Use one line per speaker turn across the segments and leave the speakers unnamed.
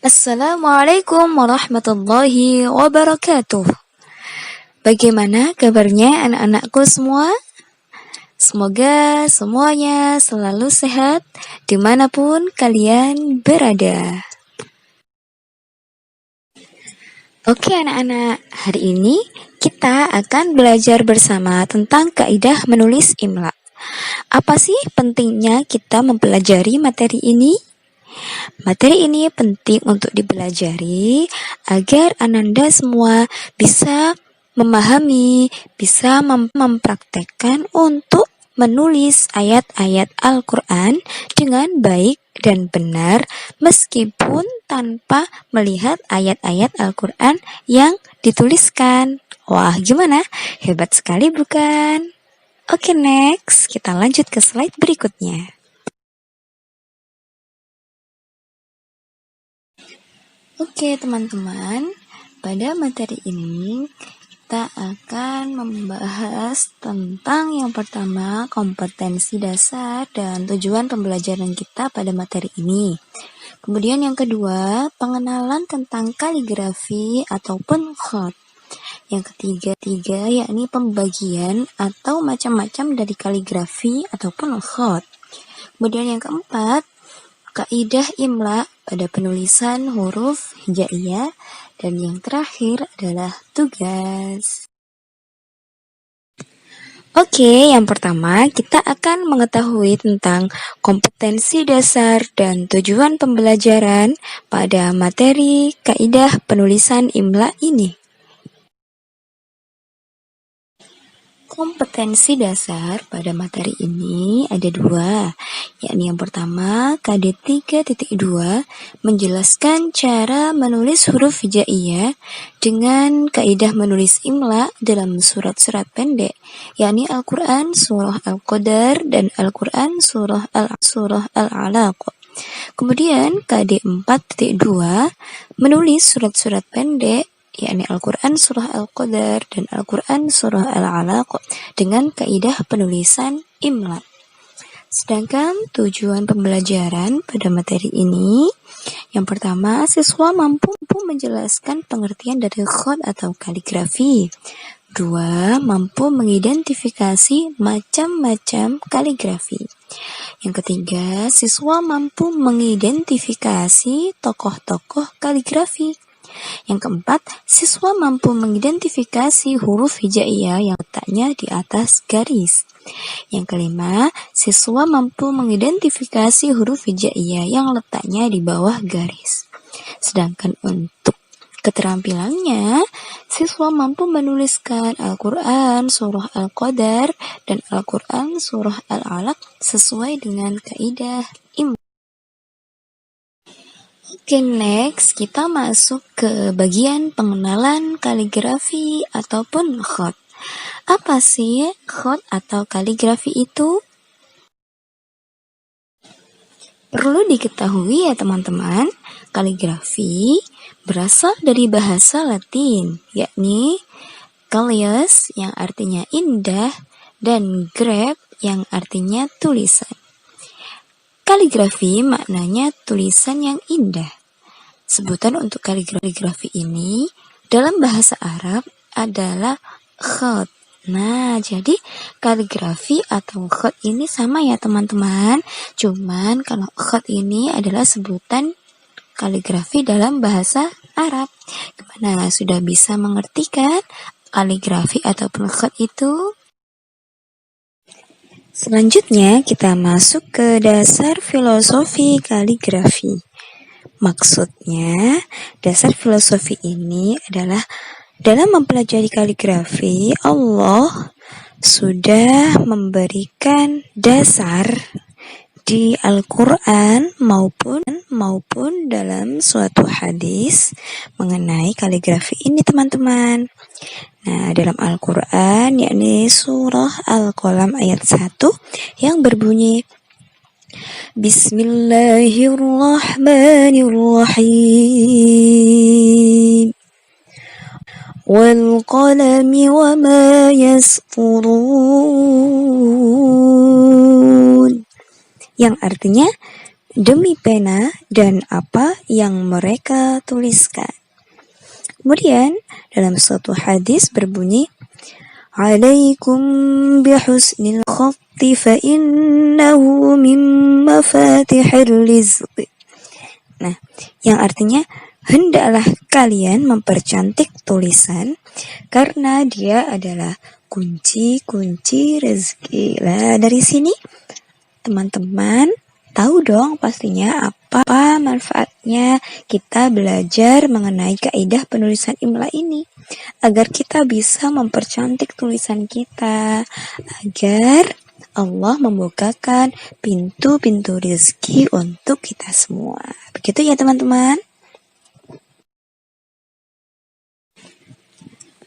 Assalamualaikum warahmatullahi wabarakatuh. Bagaimana kabarnya anak-anakku semua? Semoga semuanya selalu sehat dimanapun kalian berada. Oke anak-anak, hari ini kita akan belajar bersama tentang kaidah menulis imla. Apa sih pentingnya kita mempelajari materi ini? Materi ini penting untuk dipelajari agar Ananda semua bisa memahami, bisa mempraktekkan untuk menulis ayat-ayat Al-Quran dengan baik dan benar meskipun tanpa melihat ayat-ayat Al-Quran yang dituliskan. Wah, gimana? Hebat sekali bukan? Oke, next. Kita lanjut ke slide berikutnya. Oke teman-teman, pada materi ini kita akan membahas tentang yang pertama kompetensi dasar dan tujuan pembelajaran kita pada materi ini. Kemudian yang kedua, pengenalan tentang kaligrafi ataupun khat. Yang ketiga yakni pembagian atau macam-macam dari kaligrafi ataupun khat. Kemudian yang keempat, kaidah imla pada penulisan huruf hijaiyah, dan yang terakhir adalah tugas. Oke, yang pertama kita akan mengetahui tentang kompetensi dasar dan tujuan pembelajaran pada materi kaidah penulisan imla ini. Kompetensi dasar pada materi ini ada dua, yakni yang pertama KD 3.2 menjelaskan cara menulis huruf hijaiyah dengan kaidah menulis imla dalam surat-surat pendek, yakni Al-Quran Surah Al-Qadar dan Al-Quran Surah Al-Alaq. Kemudian KD 4.2 menulis surat-surat pendek, yakni Al-Quran Surah Al-Qadar dan Al-Quran Surah Al-Alaq dengan kaidah penulisan imla. Sedangkan tujuan pembelajaran pada materi ini, yang pertama, siswa mampu menjelaskan pengertian dari khat atau kaligrafi. Dua, mampu mengidentifikasi macam-macam kaligrafi. Yang ketiga, siswa mampu mengidentifikasi tokoh-tokoh kaligrafi. Yang keempat, siswa mampu mengidentifikasi huruf hijaiyah yang letaknya di atas garis. Yang kelima, siswa mampu mengidentifikasi huruf hijaiyah yang letaknya di bawah garis. Sedangkan untuk keterampilannya, siswa mampu menuliskan Al-Quran Surah Al-Qadar dan Al-Quran Surah Al-Alaq sesuai dengan kaidah imla. Oke, next kita masuk ke bagian pengenalan kaligrafi ataupun khat. Apa sih khat atau kaligrafi itu? Perlu diketahui ya teman-teman, kaligrafi berasal dari bahasa Latin, yakni kalios yang artinya indah dan graph yang artinya tulisan. Kaligrafi maknanya tulisan yang indah. Sebutan untuk kaligrafi ini dalam bahasa Arab adalah khat. Nah, jadi kaligrafi atau khat ini sama ya teman-teman. Cuman kalau khat ini adalah sebutan kaligrafi dalam bahasa Arab. Gimana, sudah bisa mengerti kan kaligrafi ataupun khat itu? Selanjutnya kita masuk ke dasar filosofi kaligrafi. Maksudnya, dasar filosofi ini adalah dalam mempelajari kaligrafi, Allah sudah memberikan dasar di Al-Quran maupun dalam suatu hadis mengenai kaligrafi ini teman-teman. Nah, dalam Al-Quran yakni surah Al-Qalam ayat 1 yang berbunyi Bismillahirrahmanirrahim wal qalami wa ma yasturun, yang artinya demi pena dan apa yang mereka tuliskan. Kemudian dalam suatu hadis berbunyi, "Alaikum bihusnil khatti fa innahu min mafatihir rizq." Nah, yang artinya hendaklah kalian mempercantik tulisan karena dia adalah kunci-kunci rezeki. Lah, dari sini teman-teman tahu dong pastinya apa manfaatnya kita belajar mengenai kaidah penulisan imla ini. Agar kita bisa mempercantik tulisan kita. Agar Allah membukakan pintu-pintu rezeki untuk kita semua. Begitu ya teman-teman.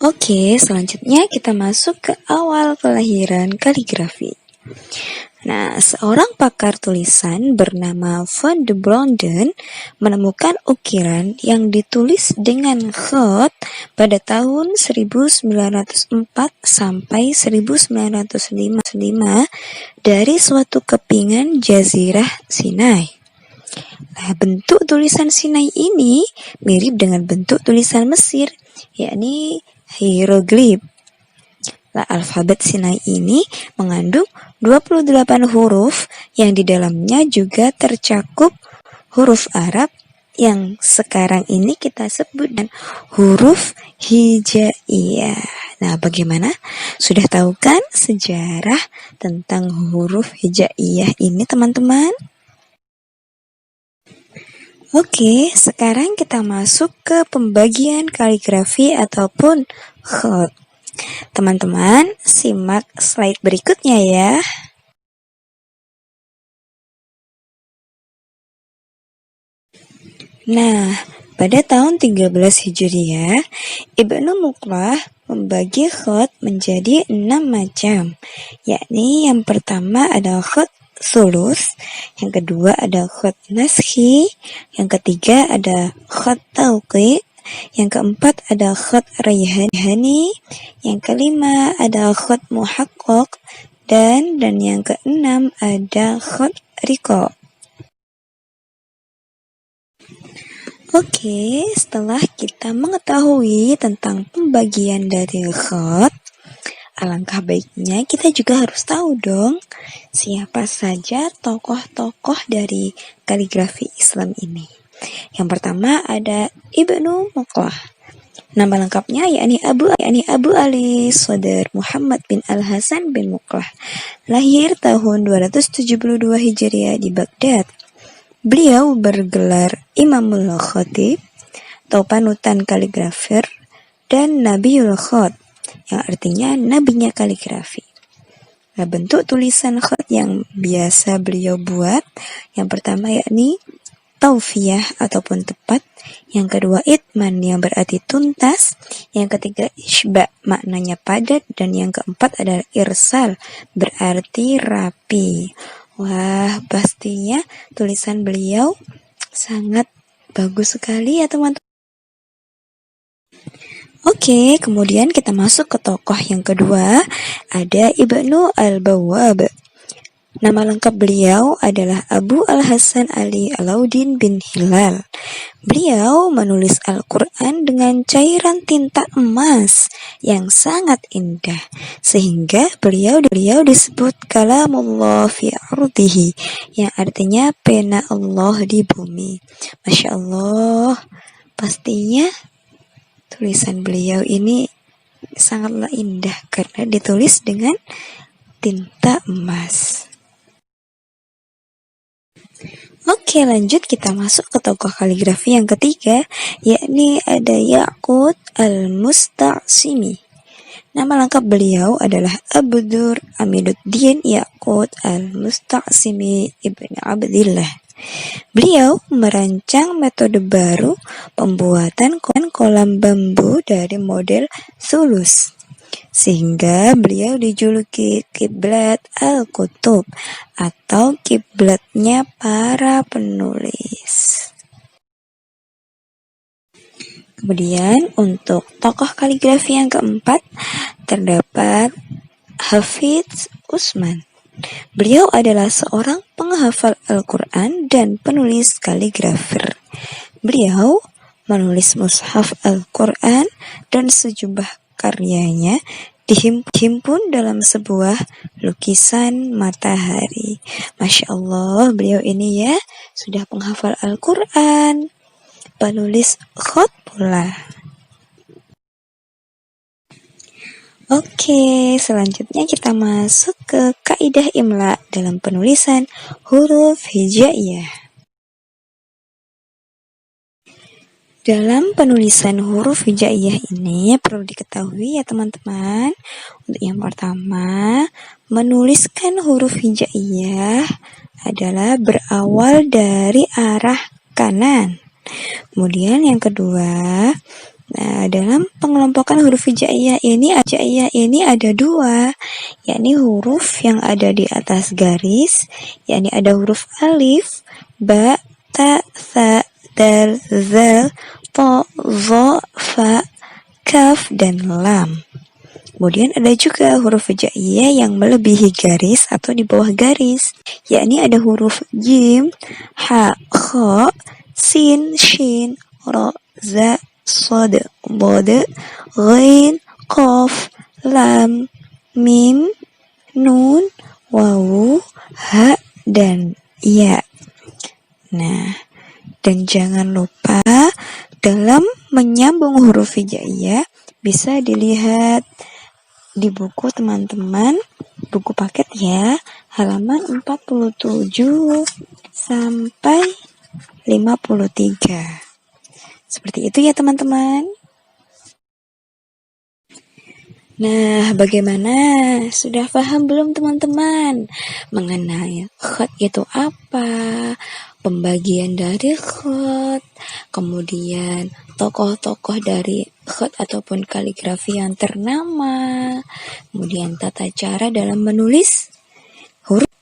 Oke, selanjutnya kita masuk ke awal kelahiran kaligrafi. Nah, seorang pakar tulisan bernama Van de Bronden menemukan ukiran yang ditulis dengan khat pada tahun 1904 sampai 1905 dari suatu kepingan Jazirah Sinai. Nah, bentuk tulisan Sinai ini mirip dengan bentuk tulisan Mesir, yakni hieroglif. Nah, alfabet Sinai ini mengandung 28 huruf yang di dalamnya juga tercakup huruf Arab yang sekarang ini kita sebut dengan huruf hijaiyah. Nah, bagaimana? Sudah tahu kan sejarah tentang huruf hijaiyah ini, teman-teman? Oke, sekarang kita masuk ke pembagian kaligrafi ataupun khat. Teman-teman, simak slide berikutnya ya. Nah, pada tahun 13 Hijriah, Ibnu Muqlah membagi khat menjadi 6 macam, yakni yang pertama ada khat sulus, yang kedua ada khat naskhi, yang ketiga ada khat tauqi, yang keempat ada khat raihani, yang kelima ada khat muhaqqaq, dan yang keenam ada khat riqa. Oke, setelah kita mengetahui tentang pembagian dari khat, alangkah baiknya kita juga harus tahu dong siapa saja tokoh-tokoh dari kaligrafi Islam ini. Yang pertama ada Ibnu Muqlah. Nama lengkapnya yakni Abu Ali Sodar Muhammad bin Al-Hasan bin Muqlah. Lahir tahun 272 Hijriah di Baghdad. Beliau bergelar Imamul Khatib atau panutan kaligrafer dan Nabiul Khat, yang artinya nabinya kaligrafi. Nah, bentuk tulisan khat yang biasa beliau buat, yang pertama yakni taufiyah ataupun tepat, yang kedua itman yang berarti tuntas, yang ketiga isba maknanya padat, dan yang keempat adalah irsal berarti rapi. Wah, pastinya tulisan beliau sangat bagus sekali ya teman-teman. Oke, kemudian kita masuk ke tokoh yang kedua, ada Ibnu Al-Bawwab. Nama lengkap beliau adalah Abu Al-Hasan Ali Alauddin bin Hilal. Beliau menulis Al-Quran dengan cairan tinta emas yang sangat indah, sehingga beliau disebut kalamullah fi ardihi, yang artinya pena Allah di bumi. Masya Allah, pastinya tulisan beliau ini sangatlah indah karena ditulis dengan tinta emas. Oke, lanjut kita masuk ke tokoh kaligrafi yang ketiga, yakni ada Yaqut Al-Musta'simi. Nama lengkap beliau adalah Abdur Amiduddin Yaqut Al-Musta'simi Ibn Abdillah. Beliau merancang metode baru pembuatan kolam bambu dari model sulus, sehingga beliau dijuluki kiblat al-kutub atau kiblatnya para penulis. Kemudian untuk tokoh kaligrafi yang keempat terdapat Hafidz Usman. Beliau adalah seorang penghafal Al-Quran dan penulis kaligrafer. Beliau menulis mushaf Al-Quran dan sejumlah karyanya dihimpun dalam sebuah lukisan matahari. Masya Allah, beliau ini ya sudah penghafal Al-Quran, penulis khat pula. Oke, selanjutnya kita masuk ke kaidah imla dalam penulisan huruf hijaiyah. Dalam penulisan huruf hijaiyah ini perlu diketahui ya teman-teman. Untuk yang pertama, menuliskan huruf hijaiyah adalah berawal dari arah kanan. Kemudian yang kedua, dalam pengelompokan huruf hijaiyah ini ada dua, yakni huruf yang ada di atas garis, yakni ada huruf alif, ba, ta, tha, dal, zal, to, zo, fa, kaf, dan lam. Kemudian ada juga huruf hijaiyah yang melebihi garis atau di bawah garis, yakni ada huruf jim, ha, kha, sin, shin, ro, za, صاد ضاد غين قاف lam mim nun wawu ha dan ya. Nah, dan jangan lupa dalam menyambung huruf hijaiyah bisa dilihat di buku teman-teman, buku paket ya, halaman 47 sampai 53. Seperti itu ya teman-teman. Nah, bagaimana? Sudah paham belum teman-teman mengenai khat itu apa? Pembagian dari khat, kemudian tokoh-tokoh dari khat ataupun kaligrafi yang ternama, kemudian tata cara dalam menulis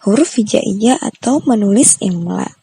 huruf hijaiyah atau menulis imla.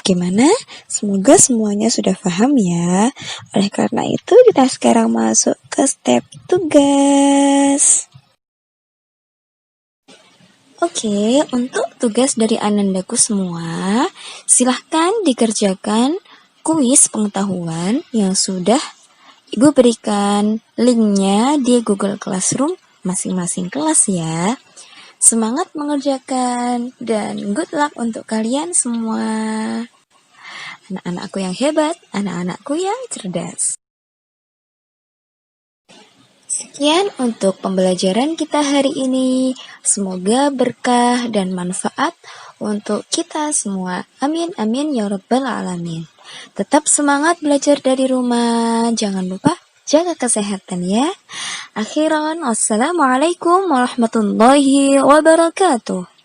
Gimana? Semoga semuanya sudah paham ya. Oleh karena itu, kita sekarang masuk ke step tugas. Oke, untuk tugas dari anandaku semua, silahkan dikerjakan kuis pengetahuan yang sudah Ibu berikan linknya di Google Classroom masing-masing kelas ya. Semangat mengerjakan dan good luck untuk kalian semua. Anak-anakku yang hebat, anak-anakku yang cerdas. Sekian untuk pembelajaran kita hari ini. Semoga berkah dan manfaat untuk kita semua. Amin, amin, ya rabbal alamin. Tetap semangat belajar dari rumah. Jangan lupa jaga kesehatan ya. Akhiran, wassalamualaikum warahmatullahi wabarakatuh.